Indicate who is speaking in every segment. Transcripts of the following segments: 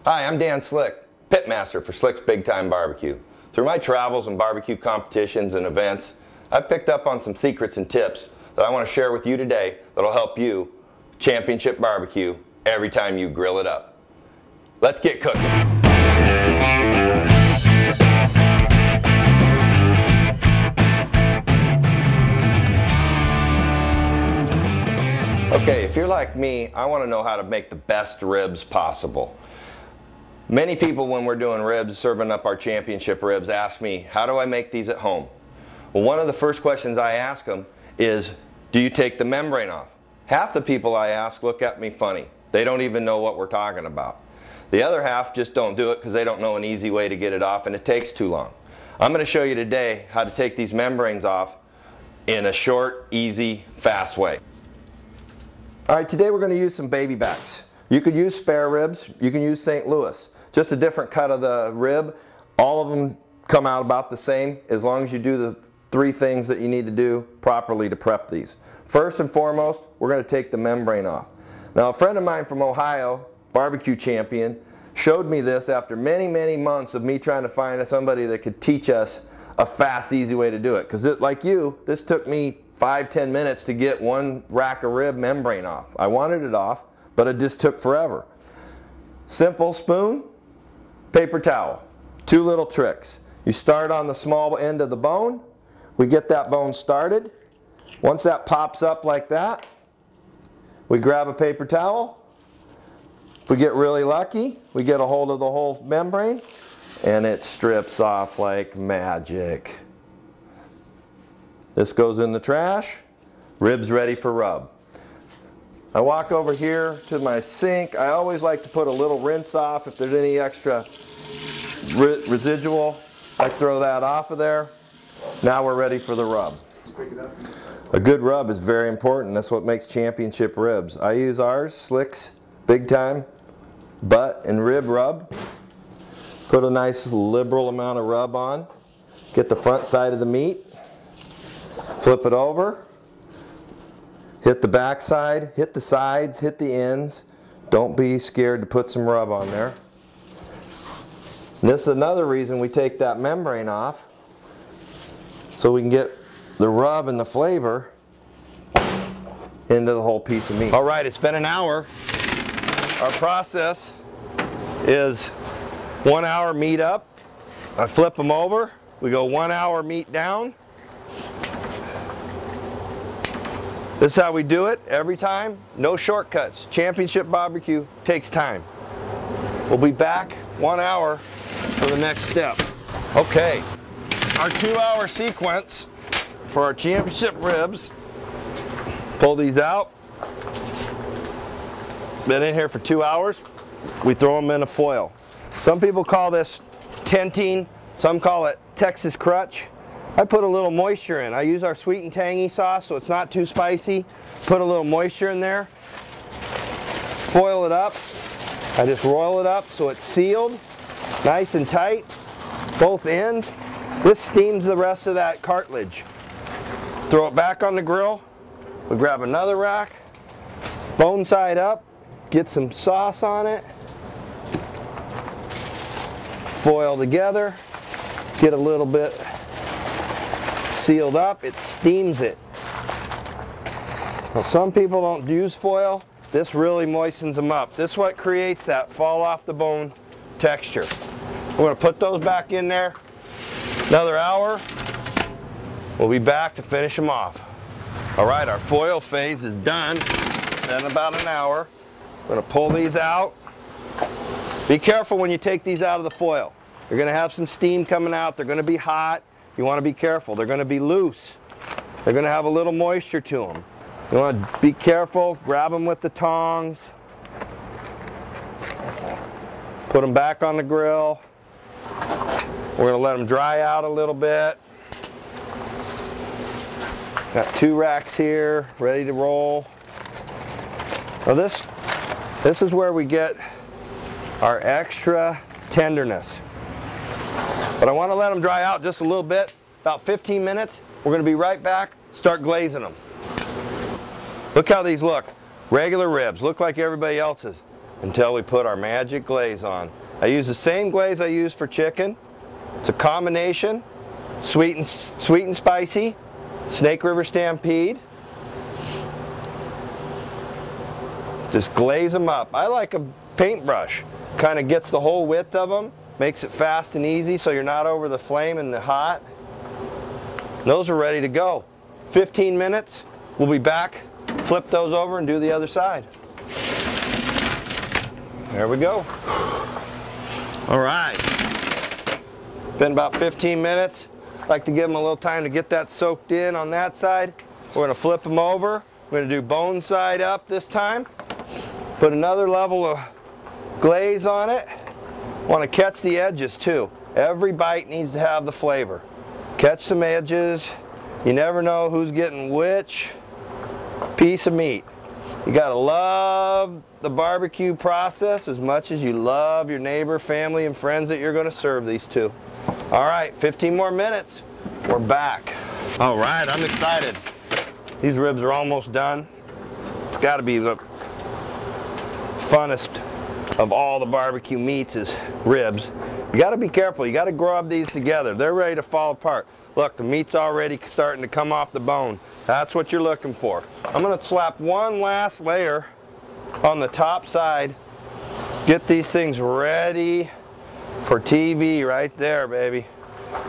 Speaker 1: Hi, I'm Dan Slick, Pitmaster for Slick's Big Time Barbecue. Through my travels and barbecue competitions and events, I've picked up on some secrets and tips that I want to share with you today that'll help you championship barbecue every time you grill it up. Let's get cooking. Okay, if you're like me, I want to know how to make the best ribs possible. Many people, when we're doing ribs, serving up our championship ribs, ask me, how do I make these at home? Well, one of the first questions I ask them is, do you take the membrane off? Half the people I ask look at me funny. They don't even know what we're talking about. The other half just don't do it because they don't know an easy way to get it off and it takes too long. I'm going to show you today how to take these membranes off in a short, easy, fast way. Alright, today we're going to use some baby backs. You could use spare ribs, you can use St. Louis. Just a different cut of the rib. All of them come out about the same as long as you do the three things that you need to do properly to prep these. First and foremost, we're going to take the membrane off. Now, a friend of mine from Ohio, barbecue champion, showed me this after many, many months of me trying to find somebody that could teach us a fast, easy way to do it. Because like you, this took me 5–10 minutes to get one rack of rib membrane off. I wanted it off, but it just took forever. Simple spoon, paper towel. Two little tricks. You start on the small end of the bone. We get that bone started. Once that pops up like that, we grab a paper towel. If we get really lucky, we get a hold of the whole membrane and it strips off like magic. This goes in the trash. Ribs ready for rub. I walk over here to my sink. I always like to put a little rinse off if there's any extra residual. I throw that off of there. Now we're ready for the rub. A good rub is very important. That's what makes championship ribs. I use ours, Slick's Big Time butt and rib rub. Put a nice liberal amount of rub on. Get the front side of the meat. Flip it over. Hit the back side, hit the sides, hit the ends. Don't be scared to put some rub on there. And this is another reason we take that membrane off, so we can get the rub and the flavor into the whole piece of meat. All right, it's been an hour. Our process is 1 hour meat up. I flip them over. We go 1 hour meat down. This is how we do it every time. No shortcuts. Championship barbecue takes time. We'll be back 1 hour for the next step. Okay, our 2 hour sequence for our championship ribs. Pull these out. Been in here for 2 hours. We throw them in a foil. Some people call this tenting. Some call it Texas crutch. I put a little moisture in. I use our sweet and tangy sauce so it's not too spicy. Put a little moisture in there. Foil it up. I just roll it up so it's sealed, nice and tight, both ends. This steams the rest of that cartilage. Throw it back on the grill. We grab another rack, bone side up, get some sauce on it, foil together, get a little bit sealed up, it steams it. Now, some people don't use foil. This really moistens them up. This is what creates that fall off the bone texture. We're going to put those back in there. Another hour. We'll be back to finish them off. All right, our foil phase is done. Been about an hour. We're going to pull these out. Be careful when you take these out of the foil. You're going to have some steam coming out. They're going to be hot. You want to be careful. They're going to be loose. They're going to have a little moisture to them. You want to be careful. Grab them with the tongs. Put them back on the grill. We're going to let them dry out a little bit. Got 2 racks here ready to roll. Now this is where we get our extra tenderness. But I want to let them dry out just a little bit, about 15 minutes. We're going to be right back, start glazing them. Look how these look. Regular ribs, look like everybody else's. until we put our magic glaze on. I use the same glaze I use for chicken. It's a combination, sweet and spicy, Snake River Stampede. Just glaze them up. I like a paintbrush. Kind of gets the whole width of them, makes it fast and easy so you're not over the flame and the hot. Those are ready to go. 15 minutes, we'll be back, flip those over and do the other side. There we go. All right. Been about 15 minutes. Like to give them a little time to get that soaked in on that side. We're going to flip them over. We're going to do bone side up this time. Put another level of glaze on it. Want to catch the edges too. Every bite needs to have the flavor. Catch some edges. You never know who's getting which piece of meat. You got to love the barbecue process as much as you love your neighbor, family, and friends that you're going to serve these to. All right, 15 more minutes. We're back. All right, I'm excited. These ribs are almost done. It's got to be the funnest of all the barbecue meats is ribs. You got to be careful. You got to grub these together. They're ready to fall apart. Look, the meat's already starting to come off the bone. That's what you're looking for. I'm going to slap one last layer on the top side. Get these things ready for TV right there, baby.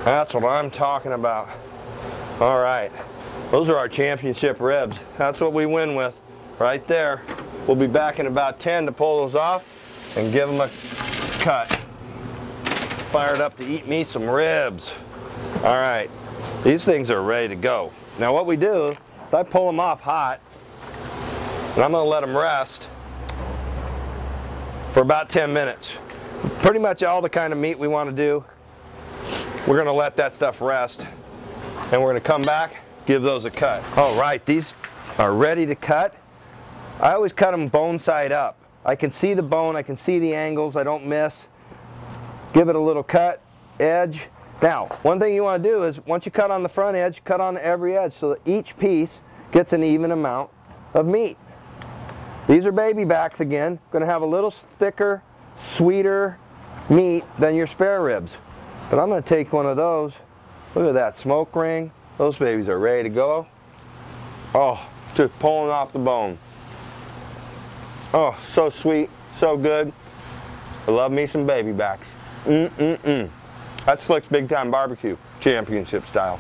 Speaker 1: That's what I'm talking about. All right. Those are our championship ribs. That's what we win with right there. We'll be back in about 10 to pull those off and give them a cut. Fired up to eat me some ribs. All right, these things are ready to go. Now what we do is I pull them off hot, and I'm gonna let them rest for about 10 minutes. Pretty much all the kind of meat we want to do, we're gonna let that stuff rest, and we're gonna come back, give those a cut. All right, these are ready to cut. I always cut them bone side up. I can see the bone, I can see the angles, I don't miss. Give it a little cut, edge. Now, one thing you want to do is, once you cut on the front edge, cut on every edge so that each piece gets an even amount of meat. These are baby backs again. Going to have a little thicker, sweeter meat than your spare ribs. But I'm going to take one of those. Look at that smoke ring. Those babies are ready to go. Oh, just pulling off the bone. Oh, so sweet, so good. I love me some baby backs. That's Slick's Big Time Barbecue, championship style.